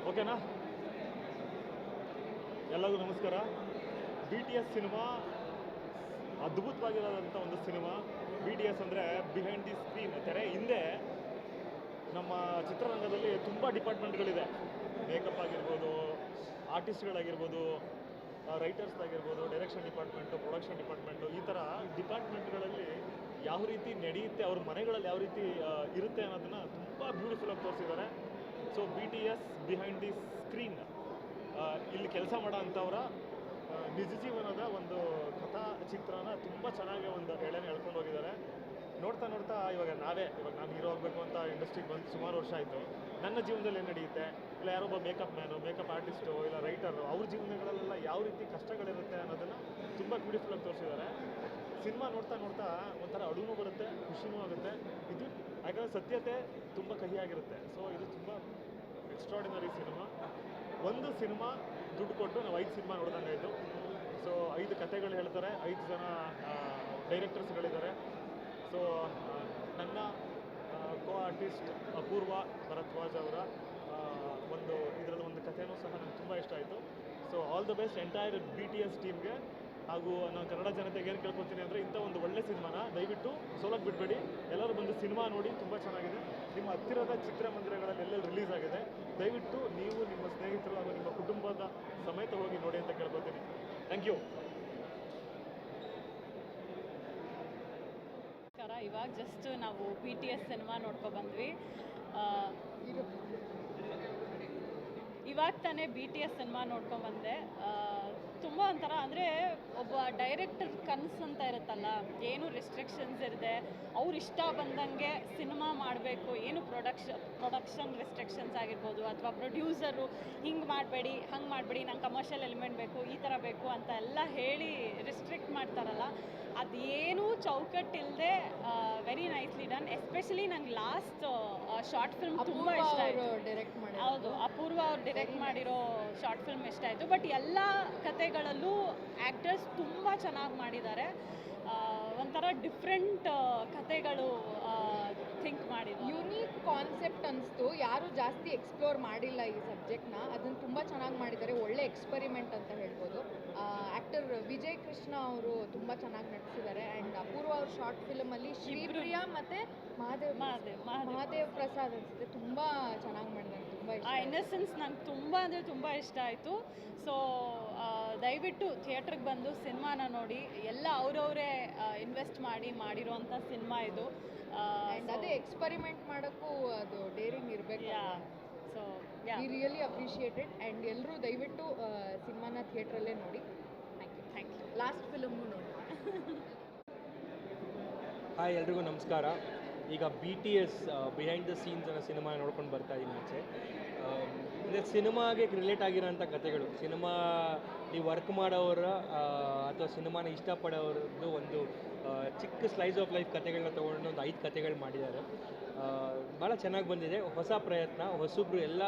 ಓಕೆನಾ? ಎಲ್ಲರಿಗೂ ನಮಸ್ಕಾರ. BTS ಸಿನಿಮಾ ಅದ್ಭುತವಾಗಿರೋದಂಥ ಒಂದು ಸಿನಿಮಾ. BTS ಅಂದರೆ ಬಿಹೈಂಡ್ ದಿ ಸ್ಕ್ರೀನ್, ತೆರೆ ಹಿಂದೆ ನಮ್ಮ ಚಿತ್ರರಂಗದಲ್ಲಿ ತುಂಬ ಡಿಪಾರ್ಟ್ಮೆಂಟ್ಗಳಿದೆ. ಮೇಕಪ್ ಆಗಿರ್ಬೋದು, ಆರ್ಟಿಸ್ಟ್ಗಳಾಗಿರ್ಬೋದು, ರೈಟರ್ಸ್ದಾಗಿರ್ಬೋದು, ಡೈರೆಕ್ಷನ್ ಡಿಪಾರ್ಟ್ಮೆಂಟು, ಪ್ರೊಡಕ್ಷನ್ ಡಿಪಾರ್ಟ್ಮೆಂಟು, ಈ ಥರ ಡಿಪಾರ್ಟ್ಮೆಂಟ್ಗಳಲ್ಲಿ ಯಾವ ರೀತಿ ನಡೆಯುತ್ತೆ, ಅವ್ರ ಮನೆಗಳಲ್ಲಿ ಯಾವ ರೀತಿ ಇರುತ್ತೆ ಅನ್ನೋದನ್ನು ತುಂಬ ಬ್ಯೂಟಿಫುಲ್ಲಾಗಿ ತೋರಿಸಿದ್ದಾರೆ. So BTS behind the screen ಇಲ್ಲಿ ಕೆಲಸ ಮಾಡೋ ಅಂಥವ್ರ ನಿಜ ಜೀವನದ ಒಂದು ಕಥಾ ಚಿತ್ರನ ತುಂಬ ಚೆನ್ನಾಗಿ ಒಂದು ಎಳ್ಕೊಂಡು ಹೋಗಿದ್ದಾರೆ. ನೋಡ್ತಾ ನೋಡ್ತಾ ಇವಾಗ ನಾನು ಹೀರೋ ಆಗಬೇಕು ಅಂತ ಇಂಡಸ್ಟ್ರಿಗೆ ಬಂದು ಸುಮಾರು ವರ್ಷ ಆಯಿತು. ನನ್ನ ಜೀವನದಲ್ಲಿ ಏನು ನಡೆಯುತ್ತೆ, ಇಲ್ಲ ಯಾರೊಬ್ಬ ಮೇಕಪ್ ಮ್ಯಾನು, ಮೇಕಪ್ ಆರ್ಟಿಸ್ಟು, ಇಲ್ಲ ರೈಟರು, ಅವ್ರ ಜೀವನಗಳಲ್ಲೆಲ್ಲ ಯಾವ ರೀತಿ ಕಷ್ಟಗಳಿರುತ್ತೆ ಅನ್ನೋದನ್ನು ತುಂಬ ಬ್ಯೂಟಿಫುಲ್ಲಾಗಿ ತೋರಿಸಿದ್ದಾರೆ. ಸಿನಿಮಾ ನೋಡ್ತಾ ನೋಡ್ತಾ ಒಂಥರ ಅಳುನೂ ಬರುತ್ತೆ, ಖುಷಿನೂ ಆಗುತ್ತೆ. ಇದು ಯಾಕಂದರೆ ಸತ್ಯತೆ ತುಂಬ ಕಹಿಯಾಗಿರುತ್ತೆ. ಸೊ ಇದು ತುಂಬ ಎಕ್ಸ್ಟ್ರಾಡಿನರಿ ಸಿನಿಮಾ. ಒಂದು ಸಿನಿಮಾ ದುಡ್ಡು ಕೊಟ್ಟು ನಾವು 5 ಸಿನಿಮಾ ನೋಡ್ದಂಗಾಯಿತು. ಸೊ 5 ಕಥೆಗಳು ಹೇಳ್ತಾರೆ, 5 ಜನ ಡೈರೆಕ್ಟರ್ಸ್ಗಳಿದ್ದಾರೆ. ಸೊ ನನ್ನ ಕೋ ಆರ್ಟಿಸ್ಟ್ ಅಪೂರ್ವ ಭರದ್ವಾಜ್ ಅವರ ಇದರಲ್ಲಿ ಒಂದು ಕಥೆನೂ ಸಹ ನನಗೆ ತುಂಬ ಇಷ್ಟ ಆಯಿತು. So all the best entire BTS ಟೀಮ್ಗೆ. ಹಾಗೂ ನಾನು ಕನ್ನಡ ಜನತೆಗೆ ಏನು ಕೇಳ್ಕೊತೀನಿ ಅಂದರೆ, ಇಂಥ ಒಂದು ಒಳ್ಳೆ ಸಿನಿಮಾನ ದಯವಿಟ್ಟು ಸೋಲಕ್ಕೆ ಬಿಡಬೇಡಿ. ಎಲ್ಲರೂ ಬಂದು ಸಿನಿಮಾ ನೋಡಿ, ತುಂಬ ಚೆನ್ನಾಗಿದೆ. ನಿಮ್ಮ ಹತ್ತಿರದ ಚಿತ್ರಮಂದಿರಗಳಲ್ಲಿ ಎಲ್ಲೆಲ್ಲಿ ರಿಲೀಸ್ ಆಗಿದೆ, ದಯವಿಟ್ಟು ನೀವು ನಿಮ್ಮ ಸ್ನೇಹಿತರು ಹಾಗೂ ನಿಮ್ಮ ಕುಟುಂಬದ ಸಮೇತ ಹೋಗಿ ನೋಡಿ ಅಂತ ಕೇಳ್ಕೊತೀನಿ. Thank you. ಇವಾಗ ಜಸ್ಟ್ ನಾವು BTS ಸಿನಿಮಾ ನೋಡ್ಕೊಬಂದ್ವಿ. ಇವಾಗ ತಾನೇ BTS ಸಿನಿಮಾ ನೋಡ್ಕೊಂಬಂದೆ. ತುಂಬ ಒಂಥರ ಅಂದರೆ ಒಬ್ಬ ಡೈರೆಕ್ಟರ್ ಕನಸು ಅಂತ ಇರುತ್ತಲ್ಲ, ಏನು ರೆಸ್ಟ್ರಿಕ್ಷನ್ಸ್ ಇರದೆ ಅವ್ರು ಇಷ್ಟ ಬಂದಂಗೆ ಸಿನಿಮಾ ಮಾಡಬೇಕು, ಏನು ಪ್ರೊಡಕ್ಷನ್ ರೆಸ್ಟ್ರಿಕ್ಷನ್ಸ್ ಆಗಿರ್ಬೋದು, ಅಥವಾ ಪ್ರೊಡ್ಯೂಸರು ಹಿಂಗೆ ಮಾಡಬೇಡಿ, ಹಂಗೆ ಮಾಡಬೇಡಿ, ನಂಗೆ ಕಮರ್ಷಿಯಲ್ ಎಲಿಮೆಂಟ್ ಬೇಕು, ಈ ಥರ ಬೇಕು ಅಂತ ಎಲ್ಲ ಹೇಳಿ ರಿಸ್ಟ್ರಿಕ್ಟ್ ಮಾಡ್ತಾರಲ್ಲ, ಅದೇನೂ ಚೌಕಟ್ಟಿಲ್ಲದೆ ವೆರಿ ನೈಸ್ಲಿ ಡನ್. ಎಸ್ಪೆಷಲಿ ನಂಗೆ ಲಾಸ್ಟ್ ಶಾರ್ಟ್ ಫಿಲ್ಮ್ ತುಂಬ ಇಷ್ಟ ಆಯಿತು. ಹೌದು, ಅಪೂರ್ವ ಅವ್ರು ಡೈರೆಕ್ಟ್ ಮಾಡಿರೋ ಶಾರ್ಟ್ ಫಿಲ್ಮ್ ಇಷ್ಟ ಆಯಿತು. ಬಟ್ ಎಲ್ಲ ಕತೆಗಳಲ್ಲೂ ಆ್ಯಕ್ಟರ್ಸ್ ತುಂಬ ಚೆನ್ನಾಗಿ ಮಾಡಿದ್ದಾರೆ. ಒಂಥರ ಡಿಫ್ರೆಂಟ್ ಕತೆಗಳು ಥಿಂಕ್ ಮಾಡಿದ್ರು. ಯುನೀಕ್ ಕಾನ್ಸೆಪ್ಟ್ ಅನಿಸ್ತು. ಯಾರು ಜಾಸ್ತಿ ಎಕ್ಸ್ಪ್ಲೋರ್ ಮಾಡಿಲ್ಲ ಈ ಸಬ್ಜೆಕ್ಟ್ನ, ಅದನ್ನು ತುಂಬ ಚೆನ್ನಾಗಿ ಮಾಡಿದ್ದಾರೆ. ಒಳ್ಳೆ ಎಕ್ಸ್ಪೆರಿಮೆಂಟ್ ಅಂತ ಹೇಳ್ಬೋದು. ಆ್ಯಕ್ಟರ್ ವಿಜಯ್ ಕೃಷ್ಣ ಅವರು ತುಂಬ ಚೆನ್ನಾಗಿ ನಟಿಸಿದ್ದಾರೆ. ಆ್ಯಂಡ್ ಅಪೂರ್ವ ಅವ್ರ ಶಾರ್ಟ್ ಫಿಲಮಲ್ಲಿ ಶ್ರೀಪ್ರಿಯಾ ಮತ್ತು ಮಹಾದೇವ್ ಪ್ರಸಾದ್ ಅನಿಸುತ್ತೆ, ತುಂಬ ಚೆನ್ನಾಗಿ ಮಾಡಿದ್ದಾರೆ. ತುಂಬ ಇಷ್ಟ. ಆ ಇನ್ನಸೆನ್ಸ್ ನಂಗೆ ತುಂಬ ಅಂದರೆ ತುಂಬ ಇಷ್ಟ ಆಯಿತು. ಸೊ ದಯವಿಟ್ಟು ಥಿಯೇಟ್ರಿಗೆ ಬಂದು ಸಿನಿಮಾನ ನೋಡಿ. ಎಲ್ಲ ಅವರವರೇ ಇನ್ವೆಸ್ಟ್ ಮಾಡಿರೋವಂಥ ಸಿನಿಮಾ ಇದು. ಆ್ಯಂಡ್ ಅದೇ ಎಕ್ಸ್ಪರಿಮೆಂಟ್ ಮಾಡೋಕ್ಕೂ ಅದು ಡೇರಿಂಗ್ ಇರಬೇಕು. So we really appreciated. And ಎಲ್ಲರೂ ದಯವಿಟ್ಟು ಸಿನಿಮಾನ ಥಿಯೇಟ್ರಲ್ಲೇ ನೋಡಿ. Thank you. ಲಾಸ್ಟ್ ಫಿಲಮ್ಗೂ ನೋಡಿ. ಹಾಯ್, ಎಲ್ರಿಗೂ ನಮಸ್ಕಾರ. ಈಗ BTS ಬಿಹೈಂಡ್ ದ ಸೀನ್ಸ್ ಅನ್ನೋ ಸಿನಿಮಾ ನೋಡ್ಕೊಂಡು ಬರ್ತಾ ಇದ್ದೀನಿ ಆಚೆ. ಅಂದರೆ ಸಿನಿಮಾಗೆ ರಿಲೇಟ್ ಆಗಿರೋಂಥ ಕಥೆಗಳು, ಸಿನಿಮಾ ನೀವು ವರ್ಕ್ ಮಾಡೋರ ಅಥವಾ ಸಿನಿಮಾನ ಇಷ್ಟಪಡೋರದ್ದು ಒಂದು ಚಿಕ್ಕ ಸ್ಲೈಸ್ ಆಫ್ ಲೈಫ್ ಕಥೆಗಳನ್ನ ತೊಗೊಂಡು ಒಂದು 5 ಕಥೆಗಳು ಮಾಡಿದ್ದಾರೆ. ಭಾಳ ಚೆನ್ನಾಗಿ ಬಂದಿದೆ. ಹೊಸ ಪ್ರಯತ್ನ, ಹೊಸಬ್ರು ಎಲ್ಲ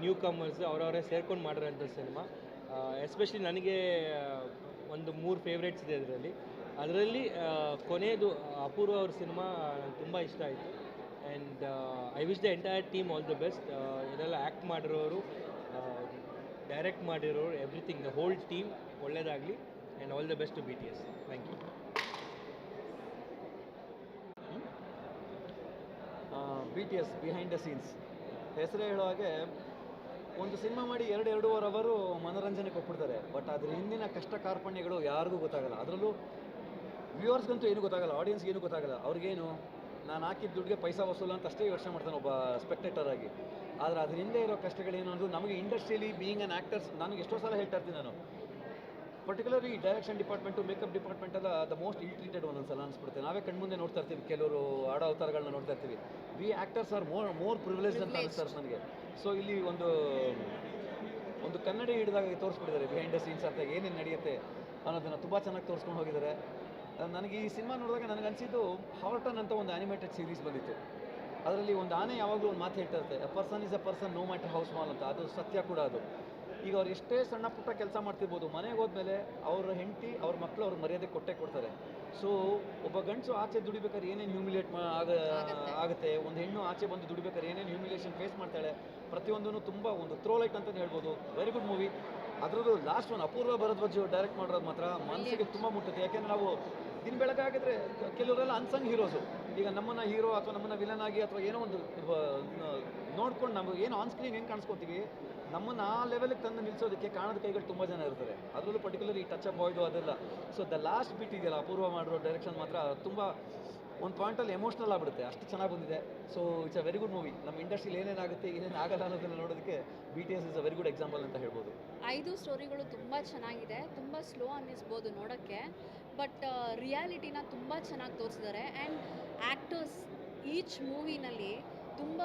ನ್ಯೂ ಕಮರ್ಸ್ ಅವರವರೇ ಸೇರ್ಕೊಂಡು ಮಾಡಿರೋಂಥ ಸಿನಿಮಾ. ಎಸ್ಪೆಷಲಿ ನನಗೆ ಒಂದು 3 ಫೇವ್ರೇಟ್ಸ್ ಇದೆ ಅದರಲ್ಲಿ ಕೊನೆಯದು ಅಪೂರ್ವ ಅವ್ರ ಸಿನಿಮಾ ನನಗೆ ತುಂಬ ಇಷ್ಟ ಆಯಿತು. And I wish the entire team all the best. ಇದೆಲ್ಲ ಆ್ಯಕ್ಟ್ ಮಾಡಿರೋರು, ಡೈರೆಕ್ಟ್ ಮಾಡಿರೋರು, ಎವ್ರಿಥಿಂಗ್, ದ ಹೋಲ್ ಟೀಮ್ ಒಳ್ಳೆಯದಾಗಲಿ. And all the best to BTS. Thank you. BTS behind the scenes ಹೆಸರೇ ಹೇಳೋ ಹಾಗೆ, ಒಂದು ಸಿನಿಮಾ ಮಾಡಿ 2-2.5 ಅವರು ಮನೋರಂಜನೆ ಕೊಟ್ಬಿಡ್ತಾರೆ. ಬಟ್ ಅದ್ರ ಹಿಂದಿನ ಕಷ್ಟ ಕಾರ್ಪಣ್ಯಗಳು ಯಾರಿಗೂ ಗೊತ್ತಾಗಲ್ಲ. ಅದರಲ್ಲೂ ವ್ಯೂವರ್ಸ್ಗಂತೂ ಏನೂ ಗೊತ್ತಾಗಲ್ಲ, ಆಡಿಯನ್ಸ್ಗೆ ಏನೂ ಗೊತ್ತಾಗಲ್ಲ. ಅವ್ರಿಗೇನು, ನಾನು ಹಾಕಿದ ದುಡ್ಡಿಗೆ ಪೈಸಾ ವಸೂಲು ಅಂತ ಅಷ್ಟೇ ಯೋಚನೆ ಮಾಡ್ತಾನೆ ಒಬ್ಬ ಸ್ಪೆಕ್ಟೇಟರ್ ಆಗಿ. ಆದರೆ ಅದ್ರ ಹಿಂದೆ ಇರೋ ಕಷ್ಟಗಳೇನು ಅನ್ನೋದು ನಮಗೆ ಇಂಡಸ್ಟ್ರಿಯಲ್ಲಿ ಬೀಯಿಂಗ್ ಆ್ಯನ್ ಆ್ಯಕ್ಟರ್ಸ್ ನನಗೆ ಎಷ್ಟೋ ಸಲ ಹೇಳ್ತಾ ಇರ್ತೀನಿ ನಾನು. Particularly direction department, makeup department ಎಲ್ಲ ದ ಮೋಸ್ಟ್ ಇಲ್ ಟ್ರೀಟೆಡ್ ಒಂದೊಂದ್ಸಲ ಅನಿಸ್ಬಿಡುತ್ತೆ. ನಾವೇ ಕಣ್ಮುಂದೆ ನೋಡ್ತಾ ಇರ್ತೀವಿ, ಕೆಲವರು ಆಡೋ ಅವತಾರಗಳನ್ನ ನೋಡ್ತಾ ಇರ್ತೀವಿ. We actors are more privileged ಅಂತ ಅನಿಸ್ತಾರೆ ನನಗೆ. ಸೊ ಇಲ್ಲಿ ಒಂದು ಕನ್ನಡಿ ಹಿಡಿದಾಗ ತೋರಿಸ್ಬಿಟ್ಟಿದ್ದಾರೆ ಬಿಹೈಂಡ್ ದ ಸೀನ್ಸ್ ಅಂತ ಏನೇನು ನಡೆಯುತ್ತೆ ಅನ್ನೋದನ್ನು ತುಂಬ ಚೆನ್ನಾಗಿ ತೋರಿಸ್ಕೊಂಡು ಹೋಗಿದ್ದಾರೆ. ನನಗೆ ಈ ಸಿನಿಮಾ ನೋಡಿದಾಗ ನನಗನ್ಸಿದ್ದು ಹಾರ್ಟನ್ ಅಂತ ಒಂದು ಆ್ಯನಿಮೇಟೆಡ್ ಸೀರೀಸ್ ಬಂದಿತ್ತು. ಅದರಲ್ಲಿ ಒಂದು ಆನೆ ಯಾವಾಗಲೂ ಒಂದು ಮಾತು ಹೇಳ್ತಾ ಇರುತ್ತೆ, a person is a person no matter how small ಅಂತ. ಅದು ಸತ್ಯ ಕೂಡ. ಅದು ಈಗ ಅವ್ರು ಎಷ್ಟೇ ಸಣ್ಣ ಪುಟ್ಟ ಕೆಲಸ ಮಾಡ್ತಿರ್ಬೋದು, ಮನೆಗೆ ಹೋದ್ಮೇಲೆ ಅವ್ರ ಹೆಂಡತಿ ಅವ್ರ ಮಕ್ಕಳು ಅವ್ರ ಮರ್ಯಾದೆ ಕೊಟ್ಟೇ ಕೊಡ್ತಾರೆ. ಸೊ ಒಬ್ಬ ಗಂಡಸು ಆಚೆ ದುಡಿಬೇಕಾದ್ರೆ ಏನೇನು ಹ್ಯೂಮಿಲೇಟ್ ಆಗುತ್ತೆ, ಒಂದು ಹೆಣ್ಣು ಆಚೆ ಬಂದು ದುಡಿಬೇಕಾದ್ರೆ ಏನೇನು ಹ್ಯೂಮಿಲೇಷನ್ ಫೇಸ್ ಮಾಡ್ತಾಳೆ, ಪ್ರತಿಯೊಂದೂ ತುಂಬ ಒಂದು ಥ್ರೋ ಲೈಟ್ ಅಂತಲೇ ಹೇಳ್ಬೋದು. Very good movie. ಅದರದ್ದು ಲಾಸ್ಟ್ ಒನ್ ಅಪೂರ್ವ ಭರದ್ವಾಜ್ ಡೈರೆಕ್ಟ್ ಮಾಡಿರೋದು ಮಾತ್ರ ಮನಸ್ಸಿಗೆ ತುಂಬ ಮುಟ್ಟುತ್ತೆ. ಯಾಕೆಂದರೆ ನಾವು ದಿನ ಬೆಳಗಾಗಿದ್ರೆ ಕೆಲವರೆಲ್ಲ ಅನ್ಸಂಗ್ ಹೀರೋಸು, ಈಗ ನಮ್ಮನ್ನು ಹೀರೋ ಅಥವಾ ನಮ್ಮನ್ನು ವಿಲನ್ ಆಗಿ ಅಥವಾ ಏನೋ ಒಂದು ನೋಡ್ಕೊಂಡು ನಾವು ಏನು ಆನ್ ಸ್ಕ್ರೀನ್ ಹೆಂಗೆ ಕಾಣಿಸ್ಕೊತೀವಿ, ನಮ್ಮನ್ನು ಆ ಲೆವೆಲ್ಗೆ ತಂದು ನಿಲ್ಲಿಸೋದಕ್ಕೆ ಕಾಣದ ಕೈಗಳು ತುಂಬ ಜನ ಇರ್ತಾರೆ. ಅದರಲ್ಲೂ ಪರ್ಟಿಕ್ಯುಲರ್ ಈ ಟಚ್ ಅಪ್ ಬಾಯ್ದು ಅದೆಲ್ಲ. ಸೊ ದ ಲಾಸ್ಟ್ ಬೀಟ್ ಇದೆಯಲ್ಲ ಅಪೂರ್ವ ಮಾಡಿರೋ ಡೈರೆಕ್ಷನ್ ಮಾತ್ರ ತುಂಬ ಒಂದು ಪಾಯಿಂಟಲ್ಲಿ ಎಮೋಷ್ನಲ್ ಆಗಿಬಿಡುತ್ತೆ, ಅಷ್ಟು ಚೆನ್ನಾಗಿ ಬಂದಿದೆ. So it's a very good movie. ನಮ್ಮ ಇಂಡಸ್ಟ್ರಿಲಿ ಏನೇನಾಗುತ್ತೆ ಏನೇನು ಆಗಲ್ಲ ಅನ್ನೋದನ್ನು ನೋಡೋದಕ್ಕೆ BTS is a very good example ಅಂತ ಹೇಳ್ಬೋದು. 5 ಸ್ಟೋರಿಗಳು ತುಂಬ ಚೆನ್ನಾಗಿದೆ, ತುಂಬ ಸ್ಲೋ ಅನ್ನಿಸ್ಬೋದು ನೋಡೋಕ್ಕೆ, ಬಟ್ ರಿಯಾಲಿಟಿನ ತುಂಬ ಚೆನ್ನಾಗಿ ತೋರಿಸಿದ್ದಾರೆ. ಆ್ಯಂಡ್ ಆ್ಯಕ್ಟರ್ಸ್ ಈಚ್ ಮೂವಿನಲ್ಲಿ ತುಂಬ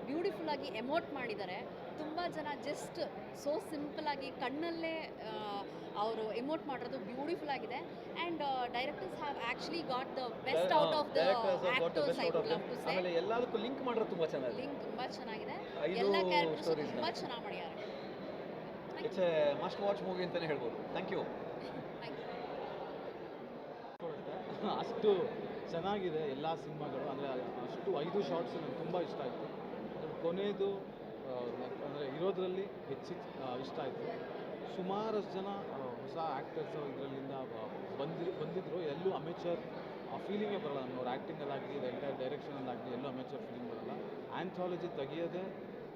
ಬ್ಯೂಟಿಫುಲ್ಲಾಗಿ ಎಮೋಟ್ ಮಾಡಿದ್ದಾರೆ. ತುಂಬ ಜನ ಜಸ್ಟ್ ಸೋ ಸಿಂಪಲಾಗಿ ಕಣ್ಣಲ್ಲೇ ಅವರು ಎಮೋಟ್ ಮಾಡಿರೋದು ಬ್ಯೂಟಿಫುಲ್ ಆಗಿದೆ. And directors have actually got the best out of the actors. I would love to say ಆಮೇಲೆ ಎಲ್ಲದಕ್ಕೂ ಲಿಂಕ್ ಮಾಡೋದು ತುಂಬ ಚೆನ್ನಾಗಿದೆ. ಲಿಂಕ್ ತುಂಬ ಚೆನ್ನಾಗಿದೆ, 5 ಎಲ್ಲ ಕ್ಯಾರೆಕ್ಟರ್ಸ್ stories ತುಂಬ ಚೆನ್ನಾಗಿ ಮಾಡಿದ್ದಾರೆ. It's a must watch movie ಅಂತಲೇ ಹೇಳ್ಬೋದು. Thank you. ಅಷ್ಟು ಚೆನ್ನಾಗಿದೆ ಎಲ್ಲ ಸಿನಿಮಾಗಳು. ಅಂದರೆ ಅಷ್ಟು 5 ಶಾರ್ಟ್ಸ್ ನನಗೆ ತುಂಬ ಇಷ್ಟ ಆಯಿತು. ಅದ್ರ ಕೊನೆಯದು ಅಂದರೆ ಇರೋದ್ರಲ್ಲಿ ಹೆಚ್ಚು ಇಷ್ಟ ಆಯಿತು. ಸುಮಾರಷ್ಟು ಜನ ಹೊಸ ಆ್ಯಕ್ಟರ್ಸು ಇದರಲ್ಲಿಂದ ಬಂದಿದ್ದರು. ಎಲ್ಲೂ ಅಮೇಚರ್ ಫೀಲಿಂಗೇ ಬರಲ್ಲ. ಅವ್ರ ಆ್ಯಕ್ಟಿಂಗಲ್ಲಾಗಲಿ ಎಂಟೈರ್ ಡೈರೆಕ್ಷನಲ್ಲಾಗಲಿ ಎಲ್ಲೂ ಅಮೇಚರ್ ಫೀಲಿಂಗ್ ಬರಲ್ಲ. ಆ್ಯಂಥಾಲಜಿ ತೆಗಿಯೋದೇ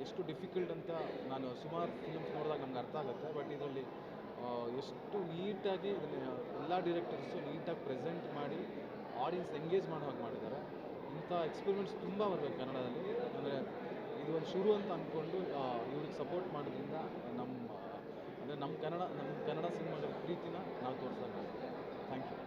ಎಷ್ಟು ಡಿಫಿಕಲ್ಟ್ ಅಂತ ನಾನು ಸುಮಾರು ಫಿಲ್ಮ್ಸ್ ನೋಡಿದಾಗ ನಮ್ಗೆ ಅರ್ಥ ಆಗುತ್ತೆ. ಬಟ್ ಇದರಲ್ಲಿ ಎಷ್ಟು ನೀಟಾಗಿ ಇದನ್ನು ಎಲ್ಲ ಡೈರೆಕ್ಟರ್ಸು ನೀಟಾಗಿ ಪ್ರೆಸೆಂಟ್ ಮಾಡಿ ಆಡಿಯನ್ಸ್ ಎಂಗೇಜ್ ಮಾಡೋ ಹಾಗೆ ಮಾಡಿದ್ದಾರೆ. ಇಂಥ ಎಕ್ಸ್ಪೆರಿಮೆಂಟ್ಸ್ ತುಂಬ ಬರಬೇಕು ಕನ್ನಡದಲ್ಲಿ. ಅಂದರೆ ಇದು ಒಂದು ಶುರು ಅಂತ ಅಂದ್ಕೊಂಡು ಇವ್ರಿಗೆ ಸಪೋರ್ಟ್ ಮಾಡೋದ್ರಿಂದ ನಮ್ಮ ಕನ್ನಡ ಸಿನಿಮಾಗಳ ಪ್ರೀತಿನ ನಾವು ತೋರಿಸೋಣ. Thank you.